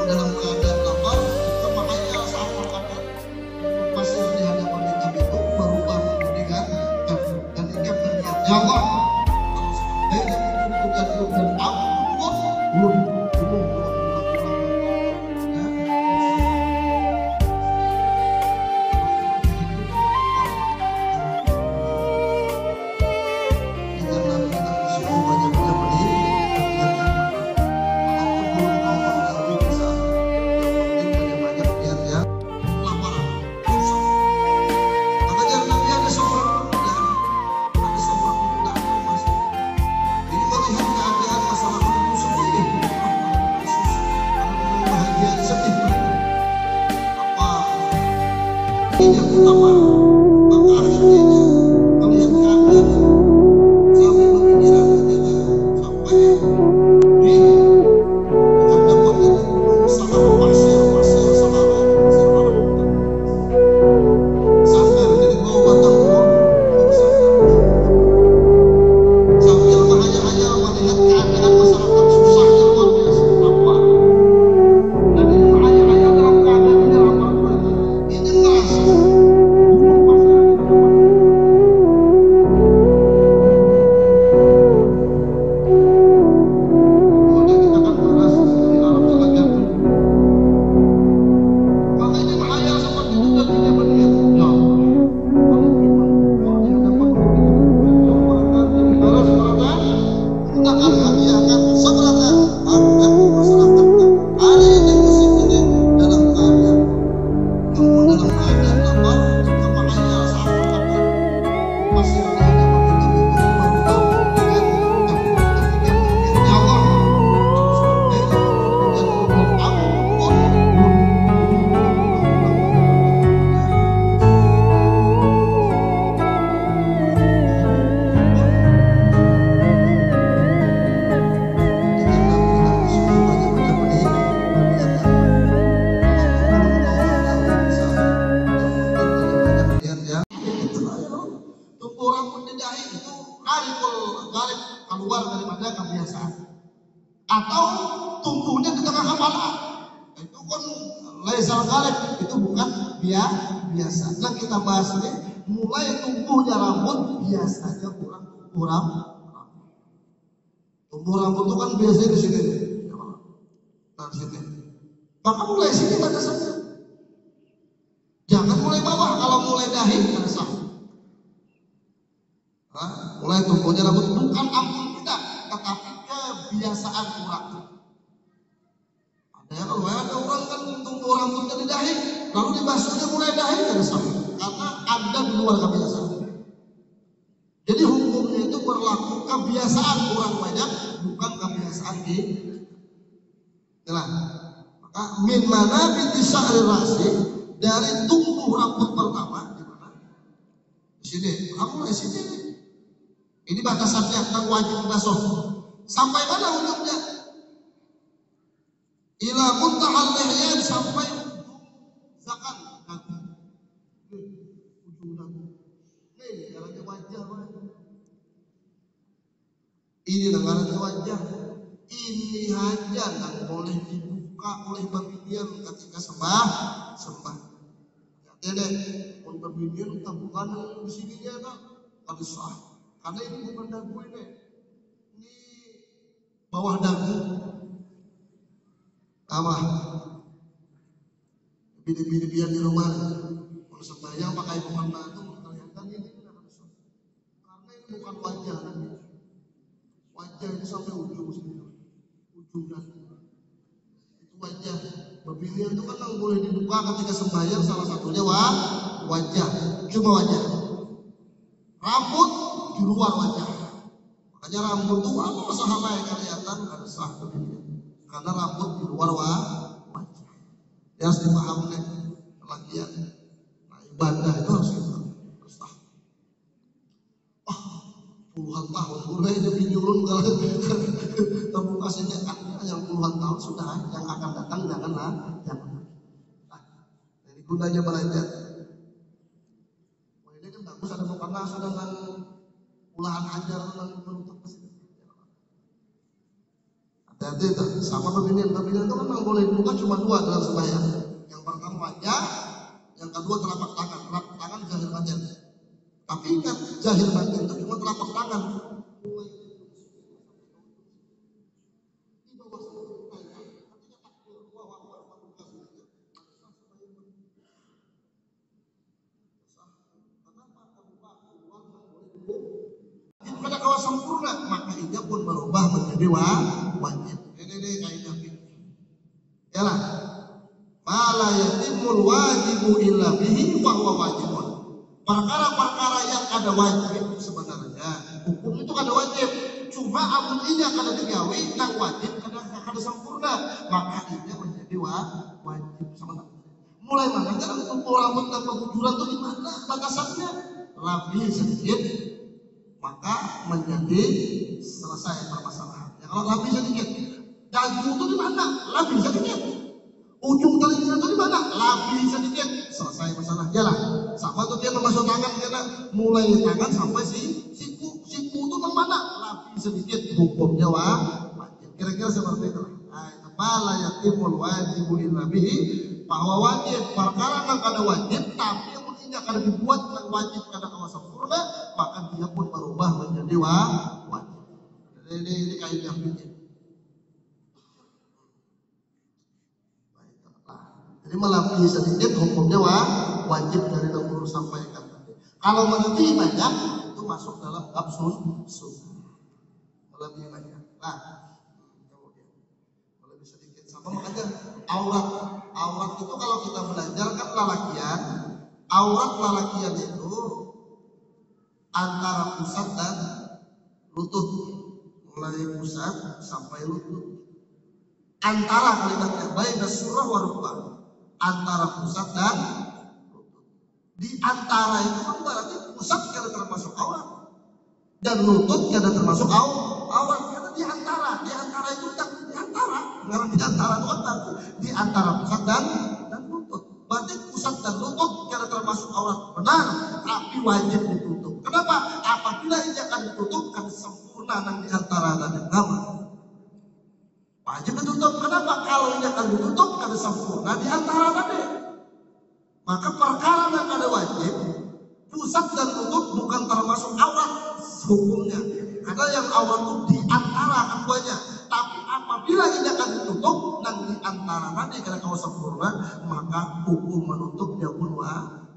dalam keadaan lapar, itu makanya saat makan pasir di hadapan ikan itu berubah menjadi kan, dan ikan berniat, ya Allah, kalau seandainya itu dan ampun belum yang utama, maka akhirnya melihat keadaan sampai berpikiran ketika sampai di hadapan itu sangat pasir sampai jadi bau batang pohon sambil menghayal-hayal melihat keadaan masyarakat susahnya luar biasa lapar, dan ini menghayal-hayal dalam keadaan ini lapar ini ngerasa keluar daripada kebiasaan atau tumbuhnya di tengah kepala itu kan laisal ghalib, itu bukan biasa. Nah kita bahas ini mulai tumbuhnya rambut biasanya kurang tumbuh rambut itu kan biasanya di sini nah di sini, maka mulai sini batasannya, jangan mulai bawah. Kalau mulai dahi kan sah. Mulai tumbuhnya rambut bukan ampun tidak, tetapi kebiasaan kurang. Ada kalau ada orang kan tumbuh rambutnya di dahi, lalu di basuhnya mulai dahi kan sah, karena ada di luar kebiasaan. Jadi hukumnya itu berlaku kebiasaan kurang banyak, bukan kebiasaan di jelas. Maka min mana binti sya'ri rasi, dari tumbuh rambut pertama di mana? Di sini, kamu di sini. Ini batasannya kan wajib basuh. Sampai mana ujungnya? Ila muntahal lihyan, sampai ujung zakat dagu. Ujung dagu. Nih, jalannya wajah. Ini jalannya wajah. Ini hanya yang boleh dibuka oleh pembinian ketika sembah. Ya deh, untuk pembinian bukan di sininya kan, harus sah. Karena ini bukan dagu ini bawah dagu. Apa? Bini-bini di rumah kalau sembahyang pakai bukan batu, kelihatan ini harus sah. Karena ini bukan wajah. Wajah itu sampai ujung sini. Ujung dagu. Itu wajah. Pembinian itu kan yang boleh dibuka ketika sembahyang, salah satunya wajah. Cuma wajah. Rambut di luar wajah. Makanya rambut itu apa sahabat yang kelihatan harus sah begini. Karena rambut di luar wajah. Ya harus dipahami lagian. Nah, ibadah itu harus sah. Puluhan tahun mulai jadi nyurun kalau terbuka sejak yang puluhan tahun sudah, yang akan datang janganlah. Nah, jadi gunanya belajar. Ini kan bagus ada karena sudah dengan ulahan ajar dan penutup. Ada Berarti itu sama pembinaan itu memang boleh dibuka cuma dua dalam sembahyang. Yang pertama wajah, yang kedua telapak tangan. Telapak tangan zahir batin. Tapi ingat, zahir batin itu cuma telapak tangan. Pada kau sempurna, maka ia pun berubah menjadi wajib. Ini kaidah fikih. Yalah. Mala yatimul wajibu illa bihi wa huwa wajibun. Perkara-perkara yang ada wajib sebenarnya, hukum itu ada wajib. Cuma amun ini kada digawe nang wajib kada sempurna, maka ini menjadi wajib sebenarnya. Mulai mana kan kumpul rambut dan pengujuran itu di mana batasannya? Lebih sedikit maka menjadi selesai permasalahan. Ya, kalau lebih sedikit, dagu itu di mana? Lebih sedikit. Ujung telinga itu di mana? Lebih sedikit. Selesai masalah. Jalan. Sama tuh dia memasuk tangan karena mulai tangan sampai siku itu di mana? Lebih sedikit. Hukumnya wajib. Kira-kira seperti itu. Mala yatimul wajibu illa bihi, bahwa wajib perkara yang kada wajib tapi yang mestinya kada dibuat yang wajib kada kawa sempurna, maka dia pun berubah menjadi wajib. Ini kaidah fikih. Jadi melebihi sedikit hukumnya wajib dari yang guru sampaikan tadi. Kalau melebihi banyak itu masuk dalam bab sunnah. Melebihi banyak. Nah, makanya aurat itu kalau kita belajar kan lalakian, aurat lalakian itu antara pusat dan lutut, mulai pusat sampai lutut. Antara kalimatnya baina surah wa rukbah, antara pusat dan lutut. Di antara itu kan berarti pusat kada termasuk aurat dan lutut kada termasuk aurat. Karena di antara itu tak di antara. Karena di antara itu kan di antara pusat dan lutut. Berarti pusat dan lutut kada termasuk aurat, benar, tapi wajib ditutup. Kenapa? Apabila ini akan ditutup kan sempurna nang di antara dan nama. Wajib ditutup. Kenapa? Kalau ini akan ditutup kan sempurna di antara tadi. Maka perkara yang ada wajib, pusat dan lutut bukan termasuk aurat hukumnya. Karena yang aurat itu di antara keduanya. Tapi apabila ini akan ditutup dan di antara tadi karena kau sempurna, maka hukum menutupnya pun wajib.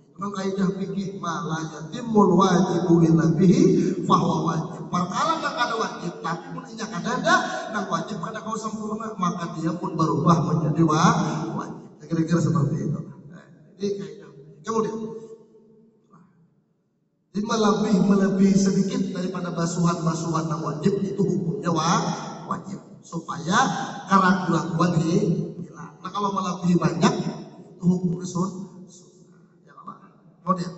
Itu kan kaidah fikih, mala yatimul wajibu illa bihi fahuwa wajib. Perkara yang ada wajib tapi pun ini akan ada dan wajib karena kau sempurna, maka dia pun berubah menjadi wajib. Kira-kira seperti itu. Ini kaidah. Kemudian melebihi sedikit daripada basuhan yang wajib itu hukumnya wajib supaya keraguan-keraguan hilang. Nah kalau melebihi banyak itu hukumnya sunnah. Ya Allah. Kemudian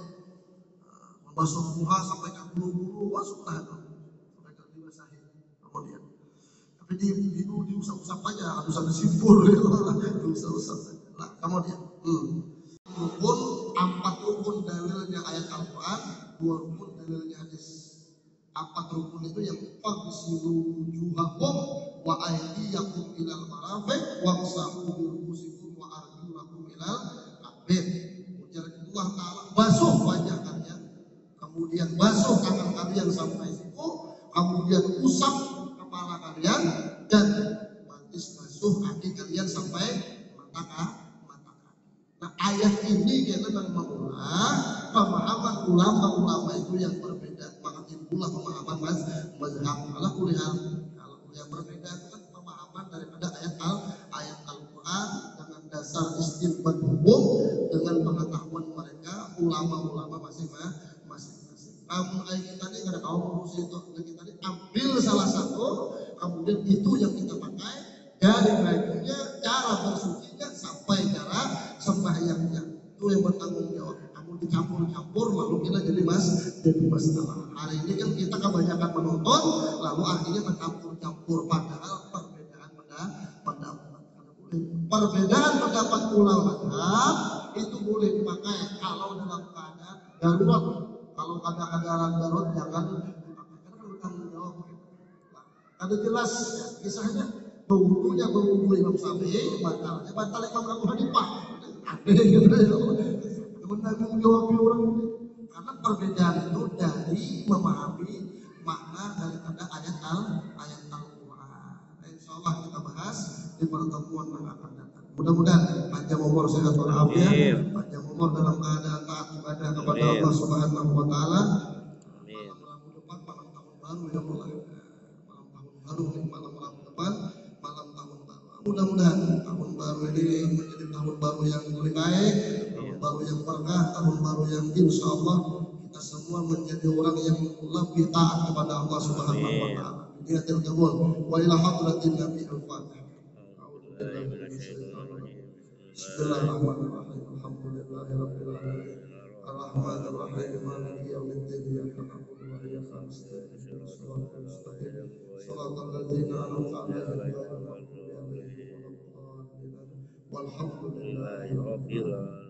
membasuh muka sampai ke bulu-bulu sunnah itu sampai ke dibasahin. Kemudian tapi diusap-usap aja, harus ada sipur ya Allah, diusap-usap saja. Nah kemudian rukun, 4 rukun dalilnya ayat Al-Quran, 2 rukun dalilnya hadis. 4 rukun itu yang fagsilu wujuhakum wa aydiyakum ilal marafiq wamsahu bi ru'usikum wa arjulakum ilal ka'bayn. Ujar Allah Ta'ala, basuh wajah kalian, kemudian basuh tangan kalian sampai siku, kemudian usap kepala kalian dan basuh kaki kalian sampai mata kaki. Nah ayat ini kita memang pemahaman ulama itu yang berbeda. Maka timbulah pemahaman mazhab. Kalau yang berbeda itu kan pemahaman daripada ayat Al-Quran dengan dasar istinbat hukum dengan pengetahuan mereka ulama-ulama masing-masing. Namun ayat kita ini kada kaum urusi itu, kita ini ambil salah satu, kemudian itu yang kita pakai dari bajunya, cara bersucinya sampai cara sembahyangnya, itu yang bertanggung jawab. Namun dicampur-campur lalu kita jadi masalah. Hari ini kan kita kebanyakan menonton lalu akhirnya mencampur-campur, padahal perbedaan pendapat. Perbedaan pendapat ulama itu boleh dipakai kalau dalam keadaan darurat. Kalau ada darurat jangan dipakai karena bertanggung jawab. Ada jelas ya, kisahnya berwudunya berwudu Imam Syafi'i, batal Imam Abu Hanifah. Aneh gitu ya. Menanggung jawab orang ini. Karena perbedaan itu dari memahami makna daripada ayat Al-Quran. Insya Allah kita bahas di pertemuan yang akan datang. Mudah-mudahan panjang umur sehat walafiat, panjang umur dalam keadaan taat ibadah kepada Allah Subhanahu wa taala. Malam Rabu depan malam tahun baru ya Allah. Malam tahun baru nih, malam Rabu depan malam tahun baru. Mudah-mudahan tahun baru ini menjadi tahun baru yang lebih baik, tahun baru yang berkah, tahun baru yang insya Allah kita semua menjadi orang yang lebih taat kepada Allah Subhanahu wa taala. Niatul qabul wa ila hadratin Nabi al-Fatihah. Bismillahirrahmanirrahim. Alhamdulillahirabbil alamin. Arrahmanirrahim. Maliki yaumiddin. Iyyaka na'budu wa iyyaka nasta'in. Shiratal mustaqim. Shiratal ladzina an'amta 'alaihim ghairil maghdubi 'alaihim waladdallin. Walhamdulillahi rabbil alamin.